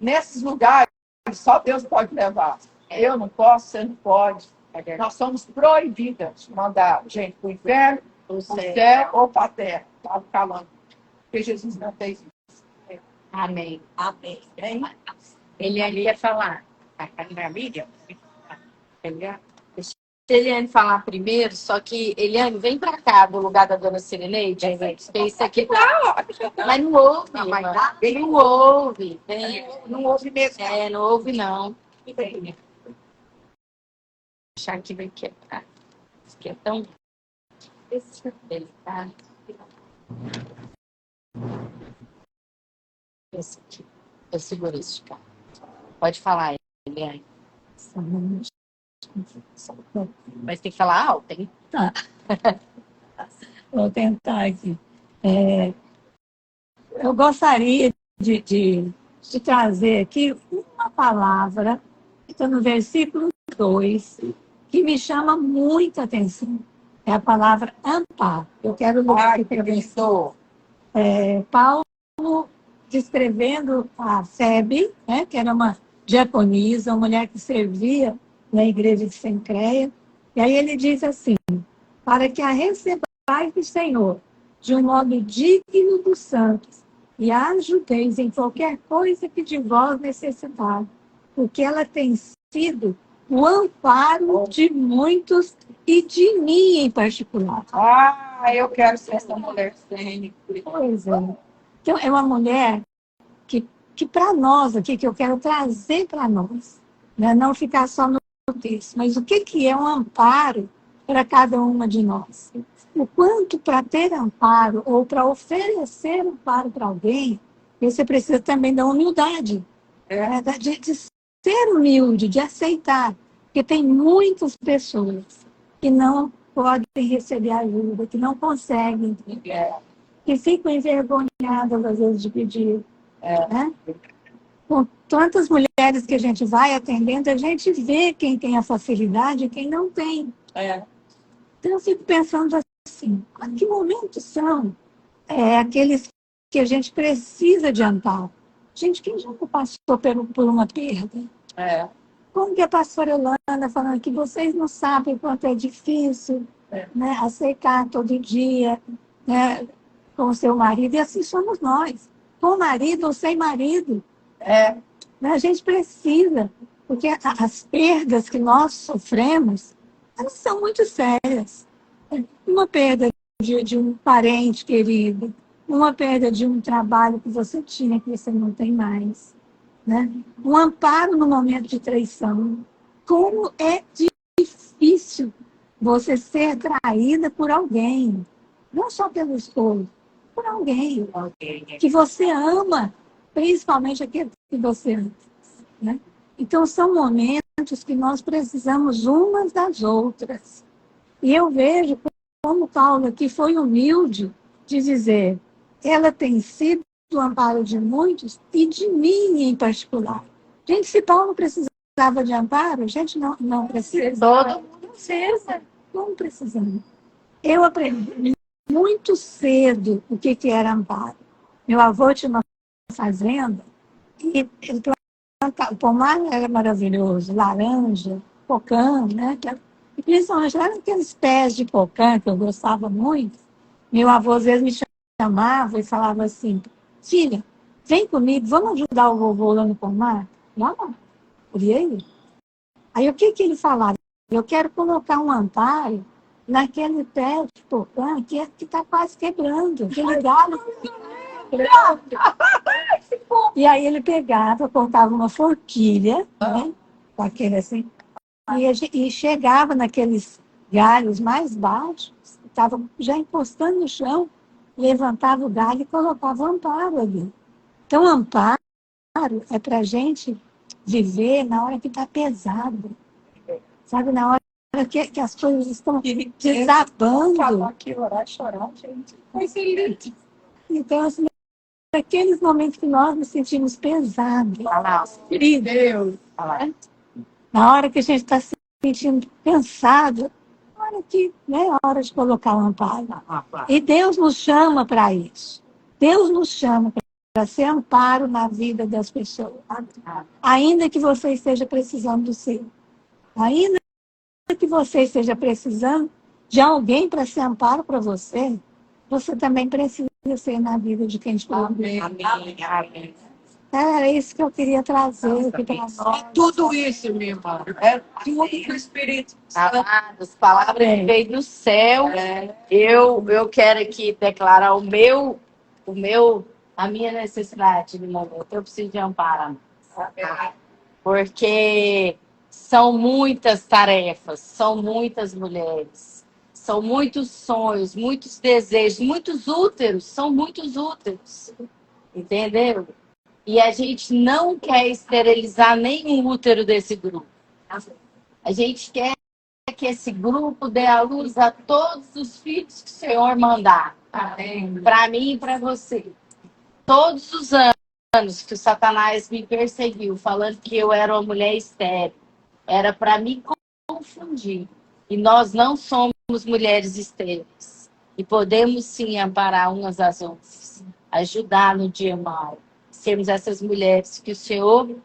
Nesses lugares, só Deus pode levar. Eu não posso, você não pode. Nós somos proibidas de mandar gente para o inferno, para o céu ou para a terra. Está calando. Porque Jesus não fez isso. Amém. Amém. Eliane quer falar. Deixa a Eliane falar primeiro, só que, Eliane, vem pra cá, do lugar da dona Sirineide. Porque isso aqui tá... Mas não ouve, não ouve. Não ouve mesmo. Não ouve, não. Achar que vai quebrar. Isso aqui é tão delicado. Esse aqui. Eu seguro esse cara. Pode falar, Eliane. Mas tem que falar alto, hein? Tá. Vou tentar aqui. Eu gostaria de trazer aqui uma palavra que está no versículo 2, que me chama muita atenção. É a palavra amparo. Eu quero ler aqui para ver. Paulo descrevendo a Febe, né, que era uma diaconisa, uma mulher que servia na igreja de Sencreia. E aí ele diz assim, para que a recebais do Senhor de um modo digno dos santos e a ajudeis em qualquer coisa que de vós necessitar, porque ela tem sido o amparo de muitos e de mim em particular. Eu quero ser essa mulher sempre. Pois é. Então, é uma mulher que para nós aqui, que eu quero trazer para nós, né? Não ficar só no texto, mas o que é um amparo para cada uma de nós? O quanto para ter amparo ou para oferecer amparo para alguém, você precisa também da humildade, de ser humilde, de aceitar, porque tem muitas pessoas que não podem receber ajuda, que não conseguem, que ficam envergonhadas às vezes de pedir. Né? Com tantas mulheres que a gente vai atendendo, a gente vê quem tem a facilidade e quem não tem. Então eu fico pensando assim, que momentos são aqueles que a gente precisa de amparo? Gente, quem já passou por uma perda? Como que a pastora Yolanda falando que vocês não sabem o quanto é difícil, né, aceitar todo dia, né, com o seu marido, e assim somos nós, com marido ou sem marido. A gente precisa, porque as perdas que nós sofremos, elas são muito sérias. Uma perda de um parente querido, uma perda de um trabalho que você tinha, que você não tem mais. Né? Um amparo no momento de traição. Como é difícil você ser traída por alguém, não só pelo esposo, por alguém que você ama, principalmente aquele que você ama. Né? Então, são momentos que nós precisamos umas das outras. E eu vejo como Paulo aqui foi humilde de dizer, ela tem sido o amparo de muitos e de mim em particular. Gente, se Paulo precisava de amparo, a gente não precisa. Todo mundo precisa. Não precisamos. Eu aprendi muito cedo o que era amparo. Meu avô tinha uma fazenda e ele plantava, o pomar era maravilhoso, laranja, pocã, né? E principalmente lá naqueles pés de pocã que eu gostava muito. Meu avô às vezes me chamava e falava assim: filha, vem comigo, vamos ajudar o vovô lá no pomar? Não, queria ir. Aí o que ele falava? Eu quero colocar um amparo naquele pé de pocã que está quase quebrando, aquele galho quebrando. E aí ele pegava, cortava uma forquilha, né, com aquele assim, e chegava naqueles galhos mais baixos, estava já encostando no chão, levantava o galho e colocava o amparo ali. Então, amparo é para a gente viver na hora que está pesado, sabe? Na hora que as coisas estão desabando. Aqui, orar, chorar, gente. Coisa linda. Então, assim, naqueles momentos que nós nos sentimos pesados, Deus, na hora que a gente está se sentindo cansado, na hora que é hora de colocar o amparo. E Deus nos chama para isso. Deus nos chama para ser amparo na vida das pessoas. Ainda que você esteja precisando do seu. Ainda que você esteja precisando de alguém para ser amparo para você, você também precisa ser na vida de quem te procura. Amém. Era isso que eu queria trazer aqui para nós. É tudo isso, minha irmã. É tudo que o Espírito Santo. Amados, palavras que veio do céu. Eu quero aqui declarar a minha necessidade no momento. Eu preciso de amparo, porque são muitas tarefas, são muitas mulheres, são muitos sonhos, muitos desejos, muitos úteros, são muitos úteros, entendeu? E a gente não quer esterilizar nenhum útero desse grupo. A gente quer que esse grupo dê à luz a todos os filhos que o Senhor mandar. Para mim e para você. Todos os anos que o Satanás me perseguiu, falando que eu era uma mulher estéril, era para me confundir. E nós não somos mulheres estéreis. E podemos sim amparar umas às outras, ajudar no dia mau. Sermos essas mulheres que o Senhor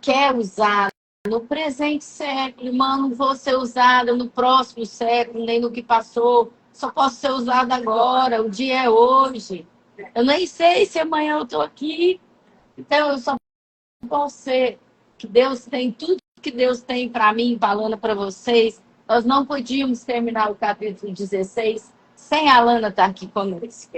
quer usar no presente século. Irmã, não vou ser usada no próximo século, nem no que passou. Só posso ser usada agora, o dia é hoje. Eu nem sei se amanhã eu estou aqui. Então, eu só posso ser que Deus tem tudo que Deus tem para mim, falando para vocês. Nós não podíamos terminar o capítulo 16 sem a Lana estar aqui conosco.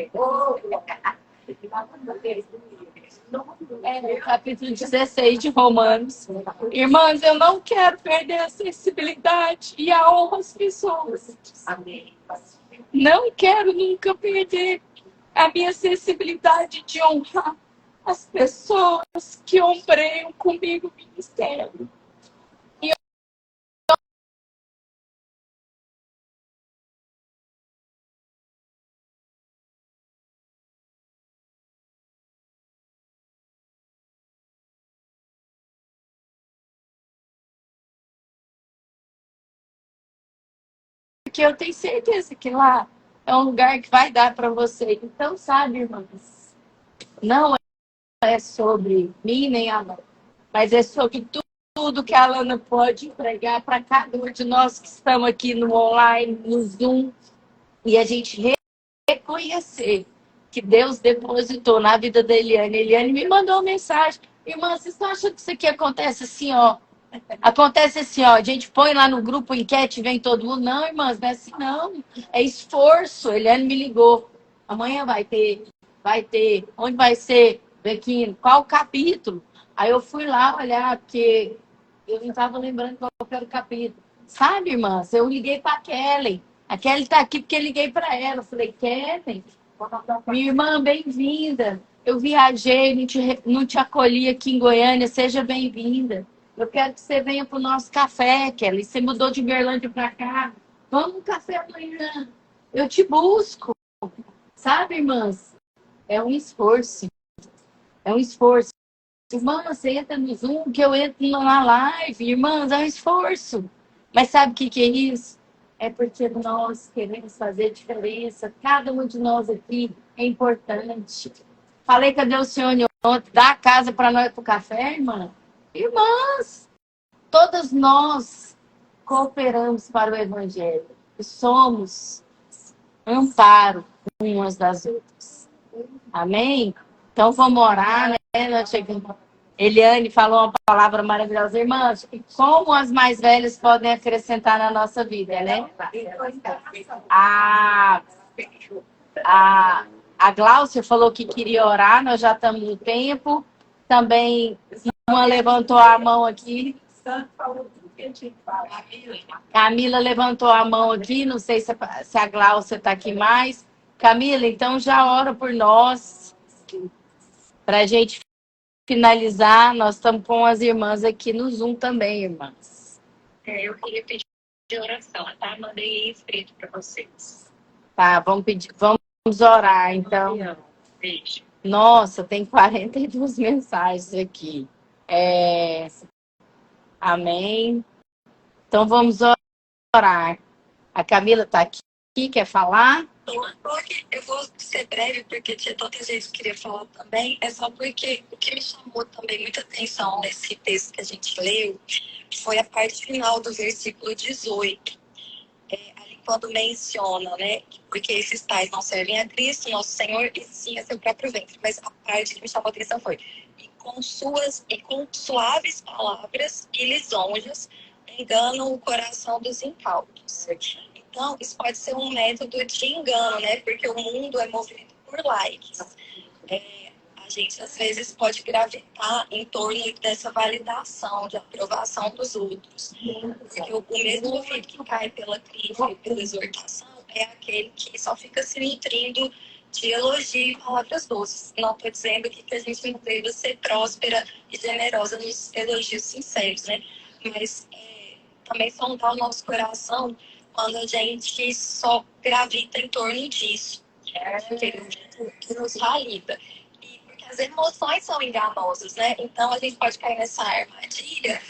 O capítulo 16 de Romanos. Irmãs, eu não quero perder a sensibilidade e a honra às pessoas. Não quero nunca perder a minha sensibilidade de honrar as pessoas que ombreiam comigo o ministério. Porque eu tenho certeza que lá é um lugar que vai dar para você. Então, sabe, irmãs, não é sobre mim nem a Lana, mas é sobre tudo que a Lana pode entregar para cada um de nós que estamos aqui no online, no Zoom, e a gente reconhecer que Deus depositou na vida da Eliane. Eliane me mandou uma mensagem: irmã, vocês estão achando que isso aqui acontece assim, ó? Acontece assim, ó, a gente põe lá no grupo enquete, vem todo mundo. Não, irmãs, não é assim, não. É esforço. Eliane me ligou. Amanhã vai ter. Onde vai ser, Bequinho? Qual capítulo? Aí eu fui lá olhar, porque eu não estava lembrando qual era o capítulo. Sabe, irmãs, eu liguei para a Kelly. A Kelly está aqui porque eu liguei para ela. Eu falei: Kelly, minha irmã, bem-vinda. Eu viajei, não te acolhi aqui em Goiânia. Seja bem-vinda. Eu quero que você venha para o nosso café, Kelly. Você mudou de Uberlândia para cá. Vamos no café amanhã. Eu te busco. Sabe, irmãs? É um esforço. É um esforço. Irmãs, você entra no Zoom, que eu entro na live. Irmãs, é um esforço. Mas sabe o que é isso? é porque nós queremos fazer diferença. Cada um de nós aqui é importante. Falei, cadê o senhor ontem? Dá a casa para nós pro café, irmã? Irmãs, todas nós cooperamos para o Evangelho. E somos amparo umas das outras. Amém? Então vamos orar, né? Nós chegamos. Eliane falou uma palavra maravilhosa. Irmãs, como as mais velhas podem acrescentar na nossa vida, né? A Gláucia falou que queria orar, nós já estamos no tempo. Também uma levantou a mão aqui. Camila levantou a mão aqui, não sei se a Gláucia está aqui mais. Camila, então já ora por nós, para a gente finalizar. Nós estamos com as irmãs aqui no Zoom também, irmãs. Eu queria pedir oração, tá? Mandei escrito para vocês. Tá, vamos orar, então. Beijo. Nossa, tem 42 mensagens aqui. Amém. Então vamos orar. A Camila está aqui, quer falar? Eu vou ser breve, porque tinha tanta gente que queria falar também. É só porque o que me chamou também muita atenção nesse texto que a gente leu foi a parte final do versículo 18. Ali quando menciona, né? Porque esses tais não servem a Cristo, nosso Senhor, e sim a seu próprio ventre. Mas a parte que me chamou a atenção foi: e com suaves palavras e lisonjas enganam o coração dos incautos. Então, isso pode ser um método de engano, né? Porque o mundo é movido por likes. A gente, às vezes, pode gravitar em torno dessa validação, de aprovação dos outros. Porque o mesmo filho que cai pela crítica e pela exortação é aquele que só fica se nutrindo de elogio e palavras doces. Não estou dizendo que a gente não deva ser próspera e generosa nos elogios sinceros, né? Mas também sondar o nosso coração quando a gente só gravita em torno disso, que nos valida. E porque as emoções são enganosas, né? Então a gente pode cair nessa armadilha,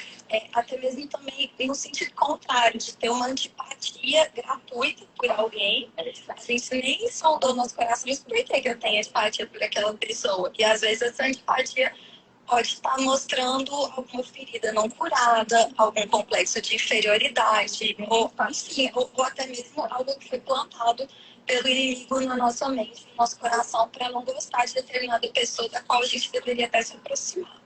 até mesmo também no sentido contrário, de ter uma antipatia gratuita por alguém. A gente nem sondou nosso coração, mas por que eu tenho antipatia por aquela pessoa? E às vezes essa antipatia pode estar mostrando alguma ferida não curada, algum complexo de inferioridade, ou até mesmo algo que foi plantado pelo inimigo na nossa mente, no nosso coração, para não gostar de determinada pessoa da qual a gente deveria até se aproximar.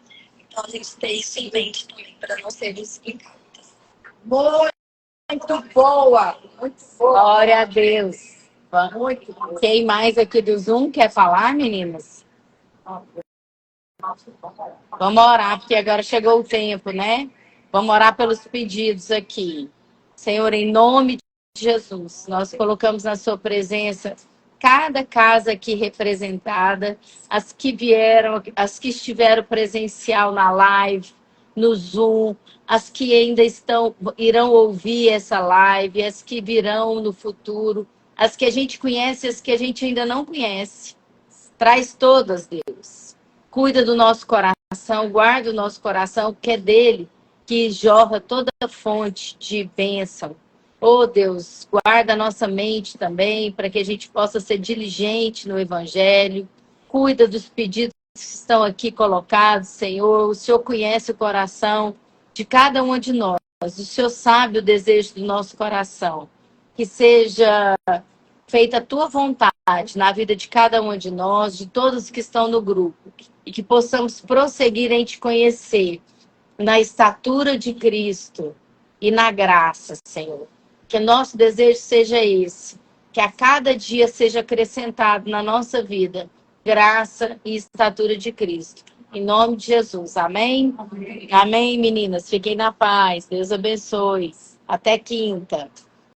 Então, a gente tem isso em mente também, para não sermos incautas. Muito boa! Muito boa! Glória a Deus. Quem mais aqui do Zoom quer falar, meninas? Vamos orar, porque agora chegou o tempo, né? Vamos orar pelos pedidos aqui. Senhor, em nome de Jesus, nós colocamos na sua presença cada casa aqui representada, as que vieram, as que estiveram presencial na live, no Zoom, as que ainda irão ouvir essa live, as que virão no futuro, as que a gente conhece, as que a gente ainda não conhece. Traz todas, Deus. Cuida do nosso coração, guarda o nosso coração, que é dele que jorra toda a fonte de bênção. Oh, Deus, guarda a nossa mente também, para que a gente possa ser diligente no Evangelho. Cuida dos pedidos que estão aqui colocados, Senhor. O Senhor conhece o coração de cada uma de nós. O Senhor sabe o desejo do nosso coração. Que seja feita a tua vontade na vida de cada uma de nós, de todos que estão no grupo. E que possamos prosseguir em te conhecer na estatura de Cristo e na graça, Senhor. Que nosso desejo seja esse, que a cada dia seja acrescentado na nossa vida graça e estatura de Cristo. Em nome de Jesus, amém? Amém, meninas. Fiquem na paz. Deus abençoe. Até quinta.